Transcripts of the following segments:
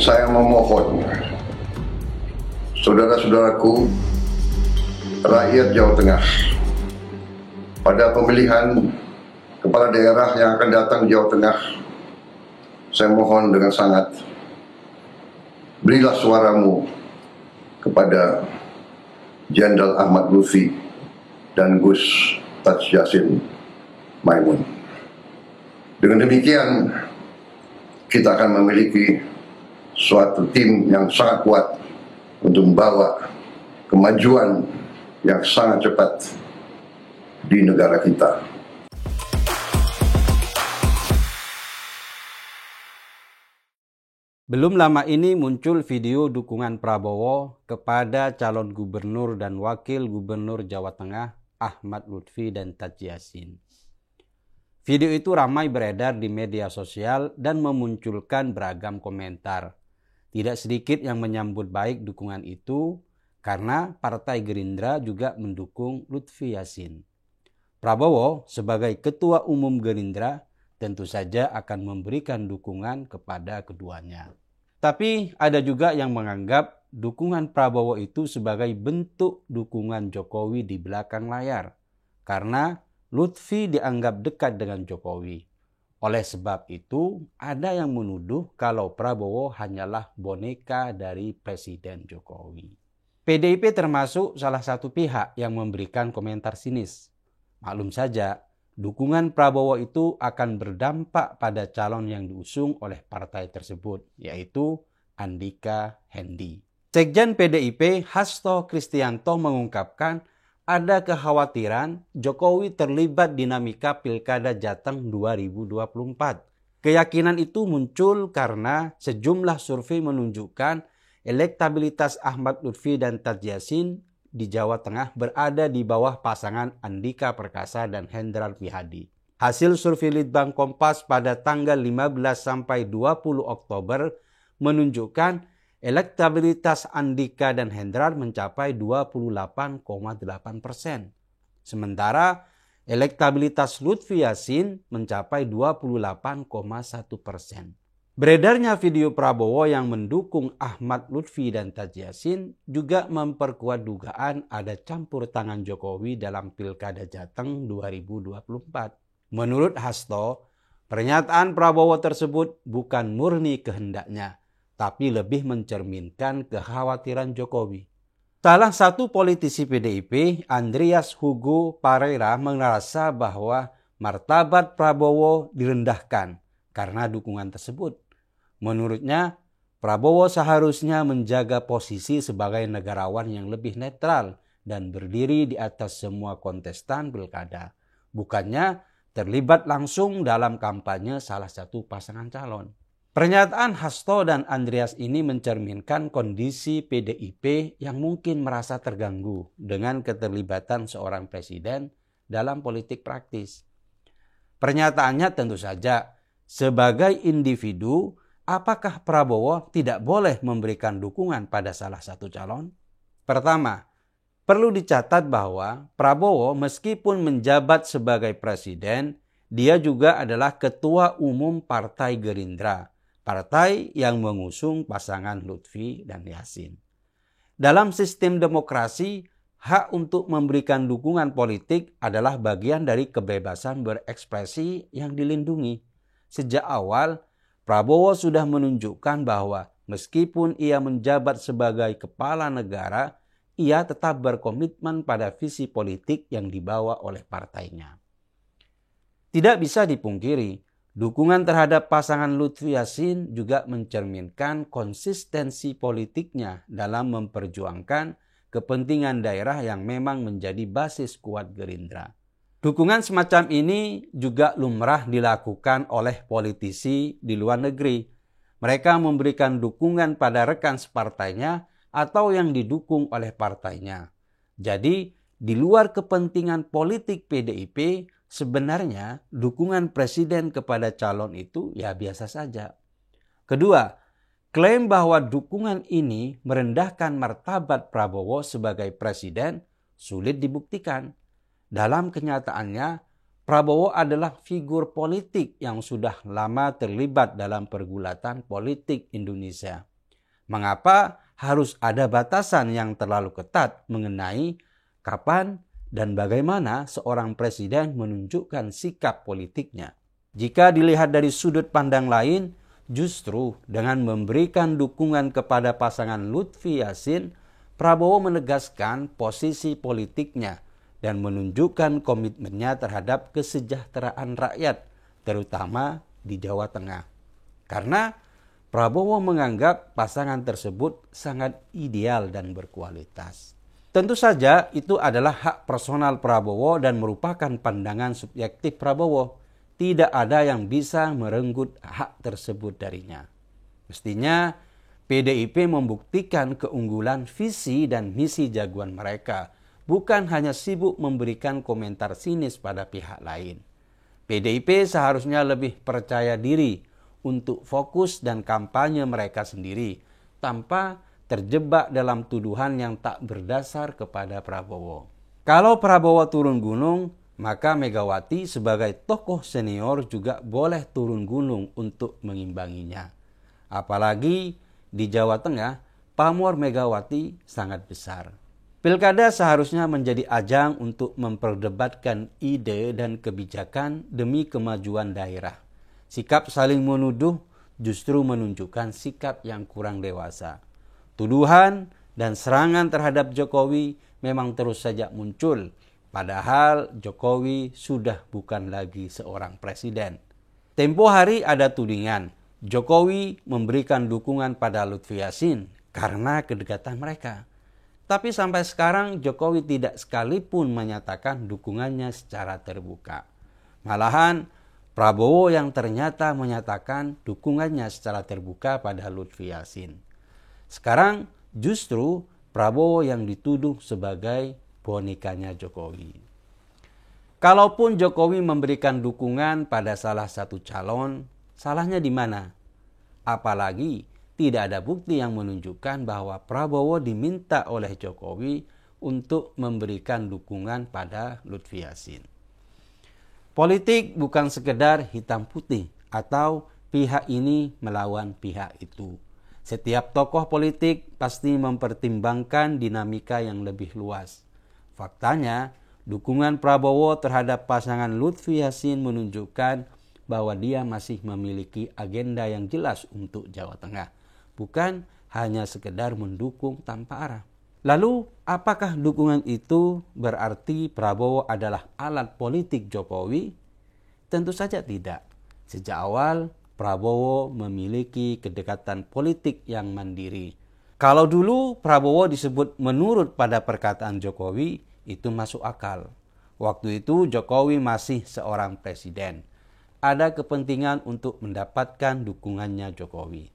Saya memohon, saudara-saudaraku, rakyat Jawa Tengah, pada pemilihan kepala daerah yang akan datang di Jawa Tengah, saya mohon dengan sangat, berilah suaramu kepada Jenderal Ahmad Lutfi dan Gus Taj Yassin Maimun. Dengan demikian, kita akan memiliki suatu tim yang sangat kuat untuk membawa kemajuan yang sangat cepat di negara kita. Belum lama ini muncul video dukungan Prabowo kepada calon gubernur dan wakil gubernur Jawa Tengah Ahmad Lutfi dan Taj Yassin. Video itu ramai beredar di media sosial dan memunculkan beragam komentar. Tidak sedikit yang menyambut baik dukungan itu karena Partai Gerindra juga mendukung Lutfi Yassin. Prabowo sebagai Ketua Umum Gerindra tentu saja akan memberikan dukungan kepada keduanya. Tapi ada juga yang menganggap dukungan Prabowo itu sebagai bentuk dukungan Jokowi di belakang layar karena Lutfi dianggap dekat dengan Jokowi. Oleh sebab itu, ada yang menuduh kalau Prabowo hanyalah boneka dari Presiden Jokowi. PDIP termasuk salah satu pihak yang memberikan komentar sinis. Maklum saja, dukungan Prabowo itu akan berdampak pada calon yang diusung oleh partai tersebut, yaitu Andika Hendi. Sekjen PDIP Hasto Kristianto mengungkapkan ada kekhawatiran Jokowi terlibat dinamika Pilkada Jateng 2024. Keyakinan itu muncul karena sejumlah survei menunjukkan elektabilitas Ahmad Lutfi dan Taj Yassin di Jawa Tengah berada di bawah pasangan Andika Perkasa dan Hendrar Prihadi. Hasil survei Litbang Kompas pada tanggal 15 sampai 20 Oktober menunjukkan elektabilitas Andika dan Hendrar mencapai 28,8%. Sementara elektabilitas Lutfi Yassin mencapai 28,1%. Beredarnya video Prabowo yang mendukung Ahmad Lutfi dan Taj Yassin juga memperkuat dugaan ada campur tangan Jokowi dalam Pilkada Jateng 2024. Menurut Hasto, pernyataan Prabowo tersebut bukan murni kehendaknya, tapi lebih mencerminkan kekhawatiran Jokowi. Salah satu politisi PDIP, Andreas Hugo Pereira, merasa bahwa martabat Prabowo direndahkan karena dukungan tersebut. Menurutnya, Prabowo seharusnya menjaga posisi sebagai negarawan yang lebih netral dan berdiri di atas semua kontestan pilkada, bukannya terlibat langsung dalam kampanye salah satu pasangan calon. Pernyataan Hasto dan Andreas ini mencerminkan kondisi PDIP yang mungkin merasa terganggu dengan keterlibatan seorang presiden dalam politik praktis. Pernyataannya tentu saja, sebagai individu, apakah Prabowo tidak boleh memberikan dukungan pada salah satu calon? Pertama, perlu dicatat bahwa Prabowo meskipun menjabat sebagai presiden, dia juga adalah Ketua Umum Partai Gerindra, partai yang mengusung pasangan Lutfi dan Yassin. Dalam sistem demokrasi, hak untuk memberikan dukungan politik adalah bagian dari kebebasan berekspresi yang dilindungi. Sejak awal, Prabowo sudah menunjukkan bahwa meskipun ia menjabat sebagai kepala negara, ia tetap berkomitmen pada visi politik yang dibawa oleh partainya. Tidak bisa dipungkiri, dukungan terhadap pasangan Lutfi Yassin juga mencerminkan konsistensi politiknya dalam memperjuangkan kepentingan daerah yang memang menjadi basis kuat Gerindra. Dukungan semacam ini juga lumrah dilakukan oleh politisi di luar negeri. Mereka memberikan dukungan pada rekan separtainya atau yang didukung oleh partainya. Jadi, di luar kepentingan politik PDIP, sebenarnya dukungan presiden kepada calon itu ya biasa saja. Kedua, klaim bahwa dukungan ini merendahkan martabat Prabowo sebagai presiden sulit dibuktikan. Dalam kenyataannya, Prabowo adalah figur politik yang sudah lama terlibat dalam pergulatan politik Indonesia. Mengapa harus ada batasan yang terlalu ketat mengenai kapan dan bagaimana seorang presiden menunjukkan sikap politiknya? Jika dilihat dari sudut pandang lain, justru dengan memberikan dukungan kepada pasangan Lutfi Yassin, Prabowo menegaskan posisi politiknya dan menunjukkan komitmennya terhadap kesejahteraan rakyat, terutama di Jawa Tengah. Karena Prabowo menganggap pasangan tersebut sangat ideal dan berkualitas. Tentu saja itu adalah hak personal Prabowo dan merupakan pandangan subjektif Prabowo. Tidak ada yang bisa merenggut hak tersebut darinya. Mestinya PDIP membuktikan keunggulan visi dan misi jagoan mereka, bukan hanya sibuk memberikan komentar sinis pada pihak lain. PDIP seharusnya lebih percaya diri untuk fokus dan kampanye mereka sendiri, tanpa terjebak dalam tuduhan yang tak berdasar kepada Prabowo. Kalau Prabowo turun gunung, maka Megawati sebagai tokoh senior juga boleh turun gunung untuk mengimbanginya. Apalagi di Jawa Tengah, pamor Megawati sangat besar. Pilkada seharusnya menjadi ajang untuk memperdebatkan ide dan kebijakan demi kemajuan daerah. Sikap saling menuduh justru menunjukkan sikap yang kurang dewasa. Tuduhan dan serangan terhadap Jokowi memang terus saja muncul, padahal Jokowi sudah bukan lagi seorang presiden. Tempo hari ada tudingan, Jokowi memberikan dukungan pada Lutfi Yassin karena kedekatan mereka. Tapi sampai sekarang Jokowi tidak sekalipun menyatakan dukungannya secara terbuka. Malahan Prabowo yang ternyata menyatakan dukungannya secara terbuka pada Lutfi Yassin. Sekarang justru Prabowo yang dituduh sebagai bonekanya Jokowi. Kalaupun Jokowi memberikan dukungan pada salah satu calon, salahnya di mana? Apalagi tidak ada bukti yang menunjukkan bahwa Prabowo diminta oleh Jokowi untuk memberikan dukungan pada Lutfi Yassin. Politik bukan sekedar hitam putih atau pihak ini melawan pihak itu. Setiap tokoh politik pasti mempertimbangkan dinamika yang lebih luas. Faktanya, dukungan Prabowo terhadap pasangan Lutfi Yassin menunjukkan bahwa dia masih memiliki agenda yang jelas untuk Jawa Tengah, bukan hanya sekedar mendukung tanpa arah. Lalu, apakah dukungan itu berarti Prabowo adalah alat politik Jokowi? Tentu saja tidak. Sejak awal, Prabowo memiliki kedekatan politik yang mandiri. Kalau dulu Prabowo disebut menurut pada perkataan Jokowi, itu masuk akal. Waktu itu Jokowi masih seorang presiden. Ada kepentingan untuk mendapatkan dukungannya Jokowi.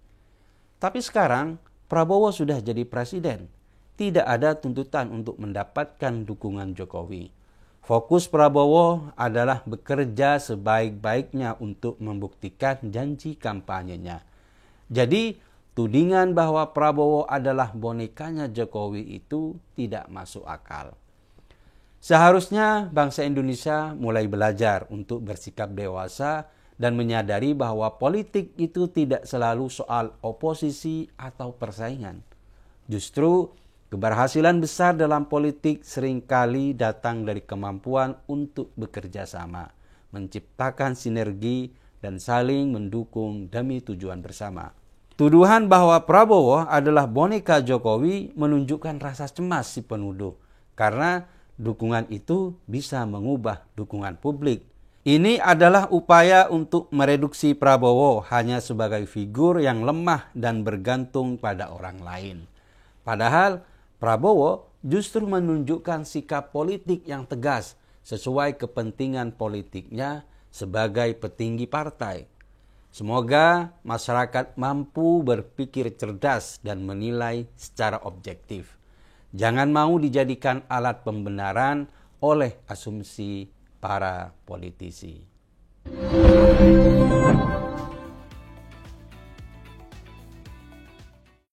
Tapi sekarang Prabowo sudah jadi presiden. Tidak ada tuntutan untuk mendapatkan dukungan Jokowi. Fokus Prabowo adalah bekerja sebaik-baiknya untuk membuktikan janji kampanyenya. Jadi, tudingan bahwa Prabowo adalah bonekanya Jokowi itu tidak masuk akal. Seharusnya bangsa Indonesia mulai belajar untuk bersikap dewasa dan menyadari bahwa politik itu tidak selalu soal oposisi atau persaingan. Justru, keberhasilan besar dalam politik seringkali datang dari kemampuan untuk bekerja sama, menciptakan sinergi, dan saling mendukung demi tujuan bersama. Tuduhan bahwa Prabowo adalah boneka Jokowi menunjukkan rasa cemas si penuduh, karena dukungan itu bisa mengubah dukungan publik. Ini adalah upaya untuk mereduksi Prabowo hanya sebagai figur yang lemah dan bergantung pada orang lain. Padahal Prabowo justru menunjukkan sikap politik yang tegas sesuai kepentingan politiknya sebagai petinggi partai. Semoga masyarakat mampu berpikir cerdas dan menilai secara objektif. Jangan mau dijadikan alat pembenaran oleh asumsi para politisi.